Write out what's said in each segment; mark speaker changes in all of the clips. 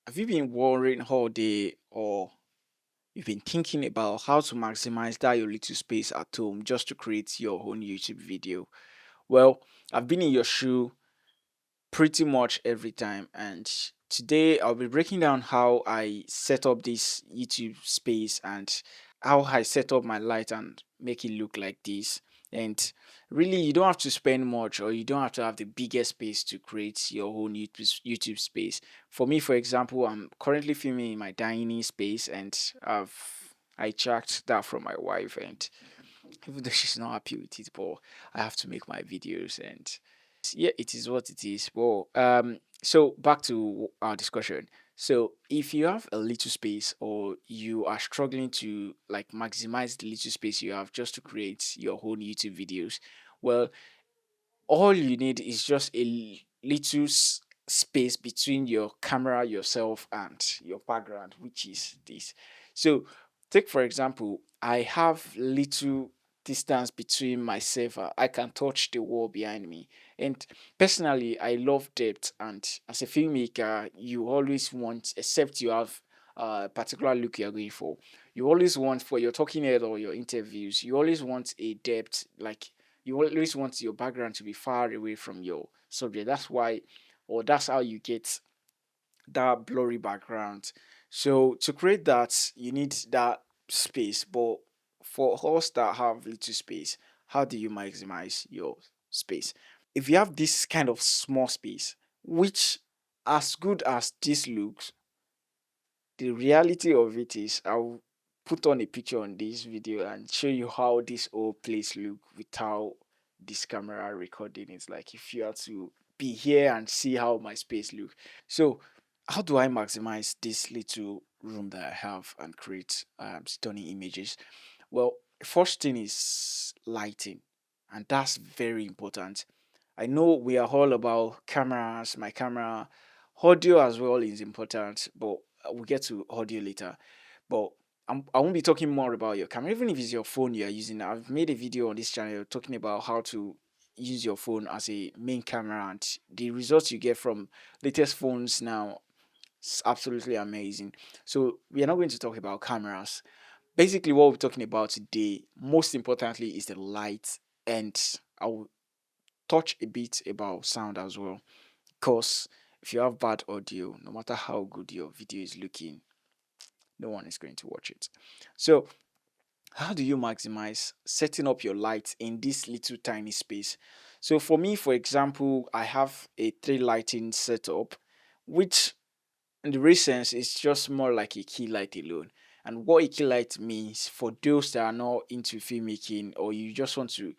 Speaker 1: Have you been worrying all day or you've been thinking about how to maximize that your little space at home just to create your own YouTube video? Well, I've been in your shoe pretty much every time, and today I'll be breaking down how I set up this YouTube space and how I set up my light and make it look like this. And really, you don't have to spend much, or you don't have to have the biggest space to create your own YouTube space. For me, for example, I'm currently filming in my dining space, and I tracked that from my wife, and even though she's not happy with it, but I have to make my videos, and yeah, it is what it is. Well, so back to our discussion. So if you have a little space or you are struggling to like maximize the little space you have just to create your own YouTube videos, well, all you need is just a little space between your camera, yourself, and your background, which is this. So, take for example, I have little distance between myself. I can touch the wall behind me. And personally, I love depth. And as a filmmaker, you always want, except you have a particular look you're going for, you always want for your talking head or your interviews, you always want a depth, like you always want your background to be far away from your subject. That's why, or that's how you get that blurry background. So to create that, you need that space. But for us that have little space, how do you maximize your space? If you have this kind of small space, which as good as this looks, the reality of it is I'll put on a picture on this video and show you how this whole place look without this camera recording it. Like if you had to be here and see how my space look. So how do I maximize this little room that I have and create stunning images? Well, first thing is lighting, and that's very important. I know we are all about cameras, my camera, audio as well is important, but we'll get to audio later. But I won't be talking more about your camera, even if it's your phone you are using. I've made a video on this channel talking about how to use your phone as a main camera, and the results you get from latest phones now is absolutely amazing. So we are not going to talk about cameras. Basically, what we're talking about today, most importantly, is the light, and I'll touch a bit about sound as well. Because if you have bad audio, no matter how good your video is looking, no one is going to watch it. So, how do you maximize setting up your lights in this little tiny space? So, for me, for example, I have a three lighting setup, which in the real sense is just more like a key light alone. And what a key light means for those that are not into filmmaking or you just want to,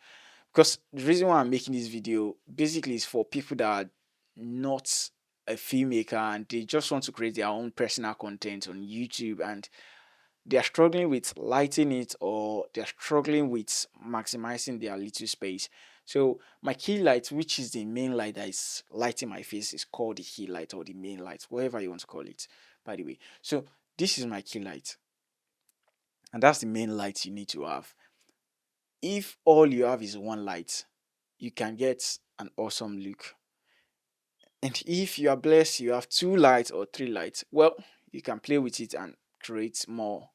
Speaker 1: because the reason why I'm making this video basically is for people that are not a filmmaker and they just want to create their own personal content on YouTube and they are struggling with lighting it or they're struggling with maximizing their little space. So my key light, which is the main light that is lighting my face, is called the key light or the main light, whatever you want to call it, by the way. So this is my key light, and that's the main light you need to have. If all you have is one light, you can get an awesome look. And if you are blessed, you have two lights or three lights, well, you can play with it and create more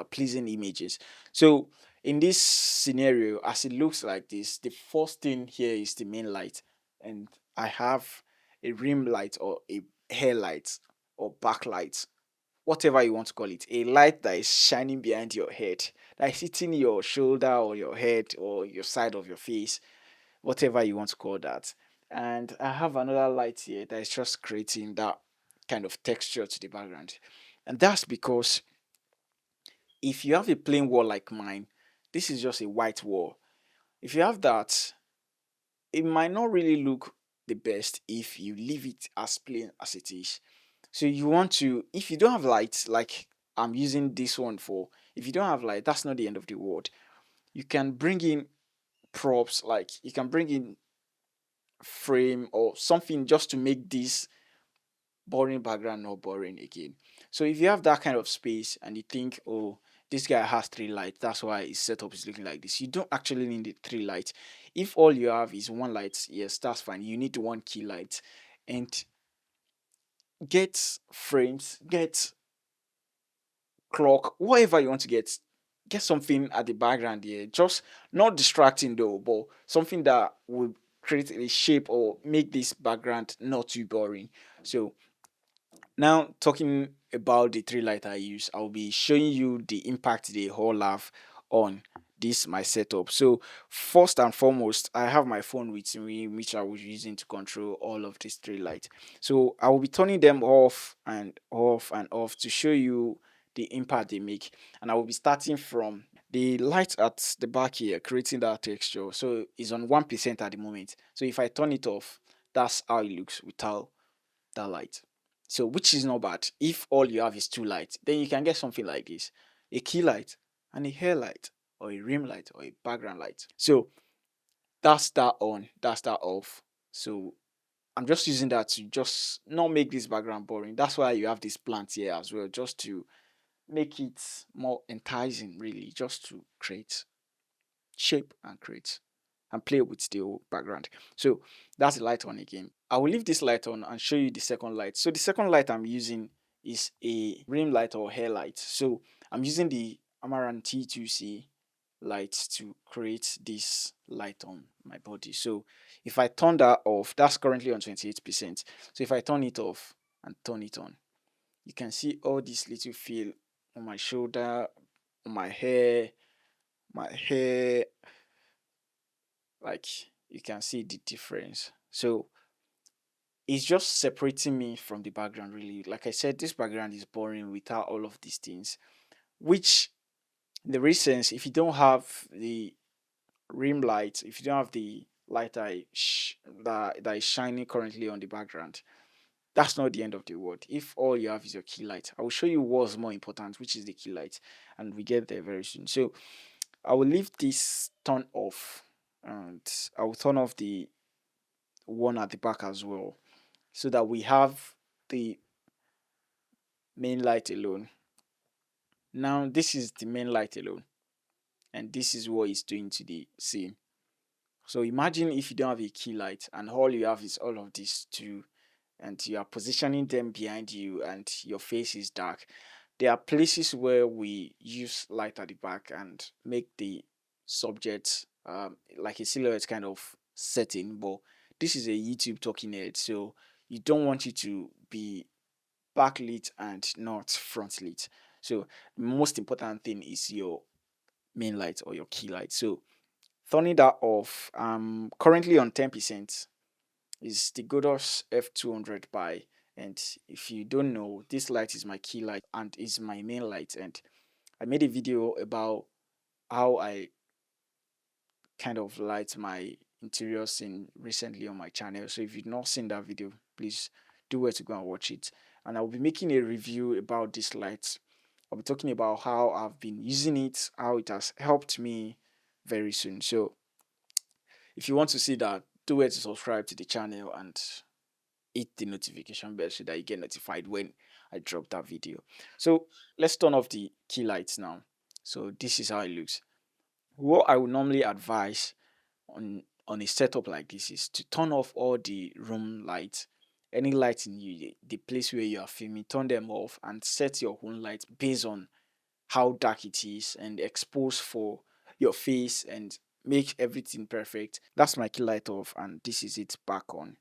Speaker 1: pleasing images. So, in this scenario, as it looks like this, the first thing here is the main light, and I have a rim light or a hair light or backlight, whatever you want to call it, a light that is shining behind your head, that is hitting your shoulder or your head or your side of your face, whatever you want to call that. And I have another light here that is just creating that kind of texture to the background. And that's because if you have a plain wall like mine, this is just a white wall. If you have that, it might not really look the best if you leave it as plain as it is. So you want to, if you don't have light, like I'm using this one for, if you don't have light, that's not the end of the world. You can bring in props, like you can bring in frame or something just to make this boring background not boring again. So if you have that kind of space and you think, oh, this guy has three lights, that's why his setup is looking like this. You don't actually need the three lights. If all you have is one light, yes, that's fine. You need one key light. And get frames, get clock, whatever you want to get something at the background here. Just not distracting though, but something that will create a shape or make this background not too boring. So now, talking about the three light I use, I'll be showing you the impact they all have on this my setup. So first and foremost, I have my phone with me, which I was using to control all of these three lights. So I will be turning them off and off and off to show you the impact they make. And I will be starting from the light at the back here, creating that texture. So it's on 1% at the moment. So if I turn it off, that's how it looks without that light. So which is not bad. If all you have is two lights, then you can get something like this: a key light and a hair light, or a rim light, or a background light. So that's that on, that's that off. So I'm just using that to just not make this background boring. That's why you have this plant here as well, just to make it more enticing, really, just to create shape and create and play with the whole background. So that's the light on again. I will leave this light on and show you the second light. So the second light I'm using is a rim light or hair light. So I'm using the Amaran T2C light to create this light on my body. So if I turn that off, that's currently on 28%. So if I turn it off and turn it on, you can see all this little feel on my shoulder, on my hair, like you can see the difference. So it's just separating me from the background, really. Like I said, this background is boring without all of these things, which in the real sense, if you don't have the rim light, if you don't have the light that is shining currently on the background, that's not the end of the world. If all you have is your key light, I will show you what's more important, which is the key light, and we get there very soon. So I will leave this turn off, and I will turn off the one at the back as well, so that we have the main light alone. Now this is the main light alone, and this is what it's doing to the scene. So imagine if you don't have a key light and all you have is all of these two, and you are positioning them behind you and your face is dark. There are places where we use light at the back and make the subject like a silhouette kind of setting, but this is a YouTube talking head, so you don't want it to be backlit and not front lit. So the most important thing is your main light or your key light. So turning that off, currently on 10%, is the Godos F200 by. And if you don't know, this light is my key light and is my main light. And I made a video about how I kind of light my interior scene recently on my channel. So if you've not seen that video, please do where to go and watch it. And I'll be making a review about this light. I'll be talking about how I've been using it, how it has helped me very soon. So if you want to see that, do where to subscribe to the channel and hit the notification bell so that you get notified when I drop that video. So let's turn off the key lights now. So this is how it looks. What I would normally advise on a setup like this is to turn off all the room lights. Any lights in the place where you are filming, turn them off and set your own light based on how dark it is and expose for your face and make everything perfect. That's my key light off and this is it back on.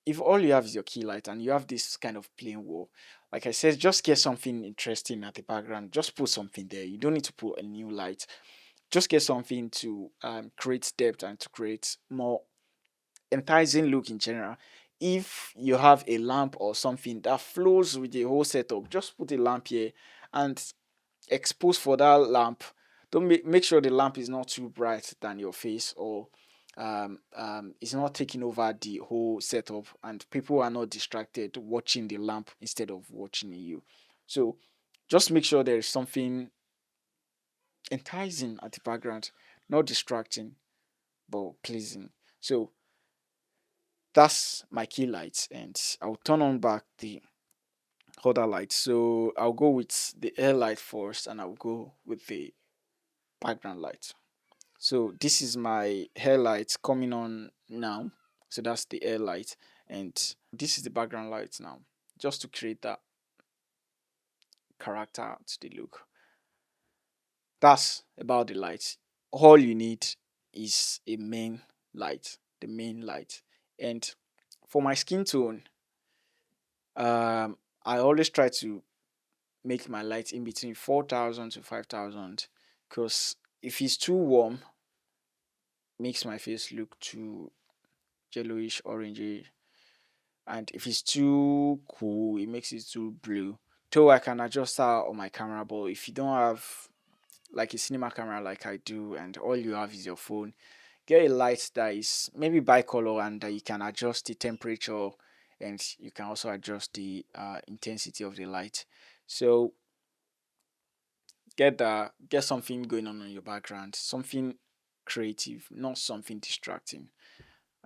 Speaker 1: If all you have is your key light and you have this kind of plain wall, like I said, just get something interesting at the background. Just put something there. You don't need to put a new light. Just get something to create depth and to create more enticing look in general. If you have a lamp or something that flows with the whole setup, just put a lamp here and expose for that lamp. Don't make sure the lamp is not too bright than your face, or it's not taking over the whole setup and people are not distracted watching the lamp instead of watching you. So just make sure there is something enticing at the background, not distracting but pleasing. So that's my key lights, and I'll turn on back the other lights. So I'll go with the air light first and I'll go with the background light. So this is my hair light coming on now. So that's the air light. And this is the background light now, just to create that character to the look. That's about the light. All you need is a main light, the main light. And for my skin tone, I always try to make my light in between 4,000 to 5,000, because if it's too warm, makes my face look too yellowish, orangey, and if it's too cool, it makes it too blue. Though I can adjust that on my camera, but if you don't have like a cinema camera like I do, and all you have is your phone, get a light that is maybe bicolor and that you can adjust the temperature, and you can also adjust the intensity of the light. So get something going on in your background, something creative, not something distracting.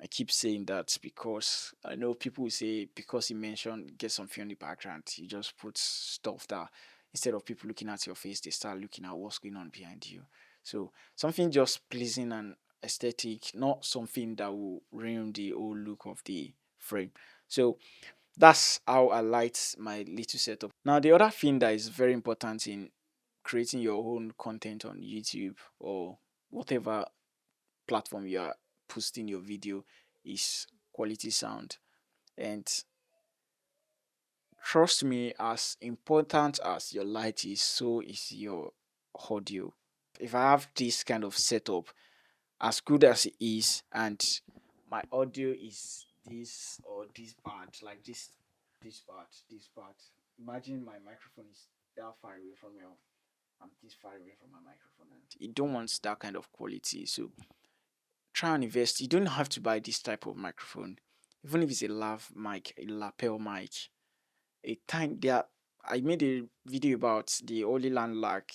Speaker 1: I keep saying that because I know people will say, because you mentioned get something on the background, you just put stuff that instead of people looking at your face, they start looking at what's going on behind you. So something just pleasing and aesthetic, not something that will ruin the whole look of the frame. So that's how I light my little setup. Now, the other thing that is very important in creating your own content on YouTube or whatever platform you are posting your video is quality sound. And trust me, as important as your light is, so is your audio. If I have this kind of setup, as good as it is, and my audio is this or this part, like this part. Imagine my microphone is that far away from you. I'm this far away from my microphone, and you don't want that kind of quality. So try and invest. You don't have to buy this type of microphone, even if it's a lav mic, a lapel mic. A time there, I made a video about the Holy Landmark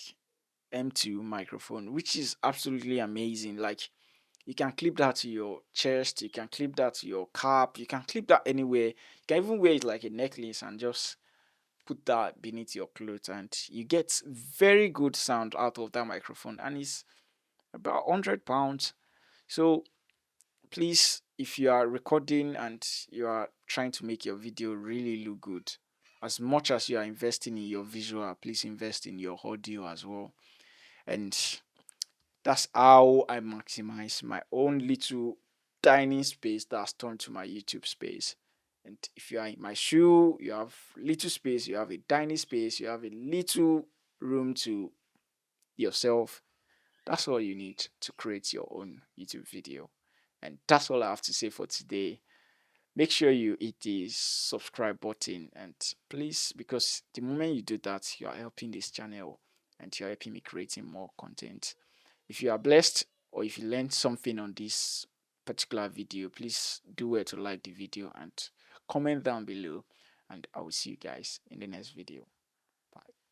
Speaker 1: M2 microphone, which is absolutely amazing. Like you can clip that to your chest, you can clip that to your cap, you can clip that anywhere. You can even wear it like a necklace and just put that beneath your clothes, and you get very good sound out of that microphone. And it's about £100. So please, if you are recording and you are trying to make your video really look good, as much as you are investing in your visual, please invest in your audio as well. And that's how I maximize my own little tiny space that's turned to my YouTube space. And if you are in my shoe, you have little space, you have a tiny space, you have a little room to yourself. That's all you need to create your own YouTube video. And that's all I have to say for today. Make sure you hit the subscribe button, and please, because the moment you do that, you are helping this channel and you're helping me creating more content. If you are blessed or if you learned something on this particular video, please do well to like the video and comment down below, and I will see you guys in the next video. Bye.